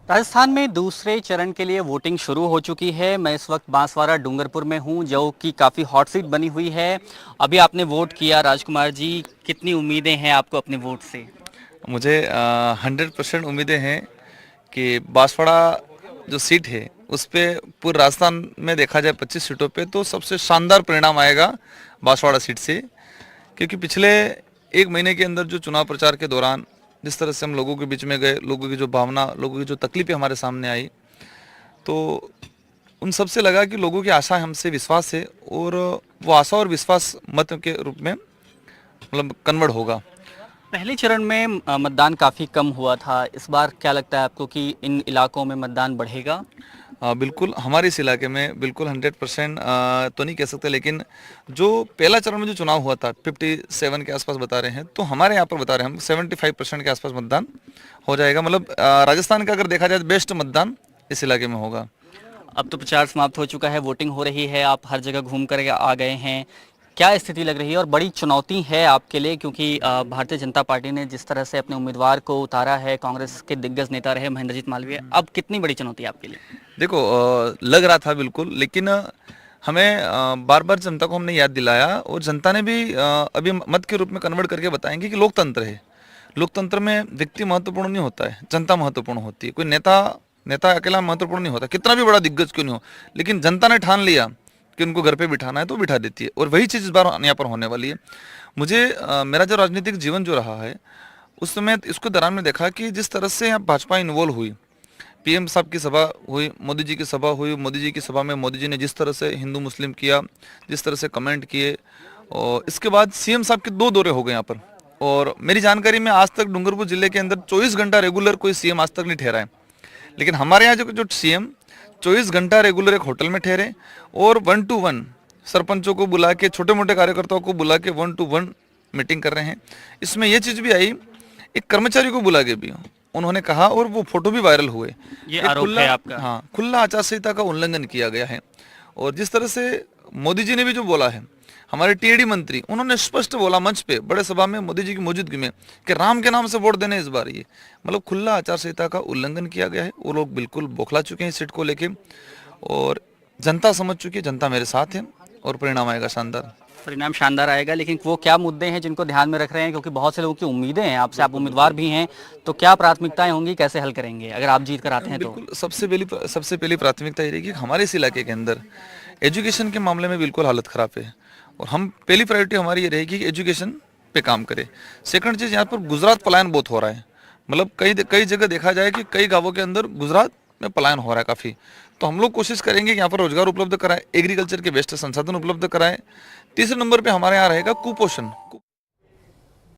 राजस्थान में दूसरे चरण के लिए वोटिंग शुरू हो चुकी है। मैं इस वक्त बांसवाड़ा डूंगरपुर में हूं, जो कि काफ़ी हॉट सीट बनी हुई है। अभी आपने वोट किया राजकुमार जी, कितनी उम्मीदें हैं आपको अपने वोट से? मुझे 100% उम्मीदें हैं कि बांसवाड़ा जो सीट है उस पे पूरे राजस्थान में देखा जाए 25 सीटों पे तो सबसे शानदार परिणाम आएगा बांसवाड़ा सीट से। क्योंकि पिछले एक महीने के अंदर जो चुनाव प्रचार के दौरान जिस तरह से हम लोगों के बीच में गए, लोगों की जो भावना, लोगों की जो तकलीफें हमारे सामने आई, तो उन सब से लगा कि लोगों की आशा हमसे विश्वास है और वो आशा और विश्वास मत के रूप में मतलब कन्वर्ट होगा। पहले चरण में मतदान काफ़ी कम हुआ था। इस बार क्या लगता है आपको कि इन इलाकों में मतदान बढ़ेगा? बिल्कुल हमारे इस इलाके में बिल्कुल 100% तो नहीं कह सकते, लेकिन जो पहला चरण में जो चुनाव हुआ था 57 के आसपास बता रहे हैं, तो हमारे यहाँ पर बता रहे हैं हम 75% के आसपास मतदान हो जाएगा। मतलब राजस्थान का अगर देखा जाए बेस्ट मतदान इस इलाके में होगा। अब तो प्रचार समाप्त हो चुका है, वोटिंग हो रही है, आप हर जगह घूम कर आ गए हैं। क्या स्थिति लग रही है और बड़ी चुनौती है आपके लिए, क्योंकि भारतीय जनता पार्टी ने जिस तरह से अपने उम्मीदवार को उतारा है, कांग्रेस के दिग्गज नेता रहे महेंद्रजीत मालवीय, अब कितनी बड़ी चुनौती है आपके लिए? देखो लग रहा था बिल्कुल, लेकिन हमें बार बार जनता को हमने याद दिलाया और जनता ने भी अभी मत के रूप में कन्वर्ट करके बताएंगे कि लोकतंत्र है। लोकतंत्र में व्यक्ति महत्वपूर्ण नहीं होता है, जनता महत्वपूर्ण होती है। कोई नेता नेता अकेला महत्वपूर्ण नहीं होता, कितना भी बड़ा दिग्गज क्यों नहीं हो, लेकिन जनता ने ठान लिया कि उनको घर पे बिठाना है तो बिठा देती है। और वही चीज़ इस बार यहाँ पर होने वाली है। मुझे मेरा जो राजनीतिक जीवन जो रहा है उस समय इसको दौरान में देखा कि जिस तरह से यहाँ भाजपा इन्वॉल्व हुई, पीएम साहब की सभा हुई, मोदी जी की सभा हुई, मोदी जी की सभा में मोदी जी ने जिस तरह से हिंदू मुस्लिम किया, जिस तरह से कमेंट किए, और इसके बाद सीएम साहब के 2 दौरे हो गए यहाँ पर। और मेरी जानकारी में आज तक डूंगरपुर जिले के अंदर 24 घंटा रेगुलर कोई सीएम आज तक नहीं ठहरा है। लेकिन हमारे यहाँ जो जो सीएम 24 घंटा रेगुलर एक होटल में ठहरे और 1-to-1 सरपंचों को बुला के, छोटे मोटे कार्यकर्ताओं को बुला के 1-to-1 मीटिंग कर रहे हैं। इसमें यह चीज़ भी आई, एक कर्मचारी को बुला के भी उन्होंने कहा और वो फोटो भी वायरल हुए। ये एक आरोप खुला, है आपका? हाँ, खुला आचार संहिता का उल्लंघन किया गया है। और जिस तरह से मोदी जी ने भी जो बोला है, हमारे टीएडी मंत्री उन्होंने स्पष्ट बोला मंच पे बड़े सभा में मोदी जी की मौजूदगी में कि राम के नाम से वोट देने इस बार। ये मतलब खुला आचार संहिता का उल्लंघन किया गया है। वो लोग बिल्कुल बौखला चुके हैं इस सीट को लेके और जनता समझ चुकी है, जनता मेरे साथ है और परिणाम आएगा शानदार। परिणाम शानदार आएगा, लेकिन वो क्या मुद्दे हैं जिनको ध्यान में रख रहे हैं, क्योंकि बहुत से लोगों की उम्मीदें हैं आपसे, आप उम्मीदवार भी हैं, तो क्या प्राथमिकताएं होंगी, कैसे हल करेंगे अगर आप जीत कर आते हैं तो? बिल्कुल सबसे पहली प्राथमिकता ये रहेगी कि हमारे इस इलाके के अंदर एजुकेशन के मामले में बिल्कुल हालत ख़राब है और हम पहली प्रायोरिटी हमारी ये रहेगी कि एजुकेशन पे काम करें। सेकंड चीज़, यहाँ पर गुजरात पलायन बहुत हो रहा है। मतलब कई कई जगह देखा जाए कि कई गांवों के अंदर गुजरात में पलायन हो रहा है काफ़ी। तो हम लोग कोशिश करेंगे कि यहाँ पर रोजगार उपलब्ध कराएं, एग्रीकल्चर के बेस्ट संसाधन उपलब्ध कराएं। तीसरे नंबर पे हमारे यहाँ रहेगा कुपोषण।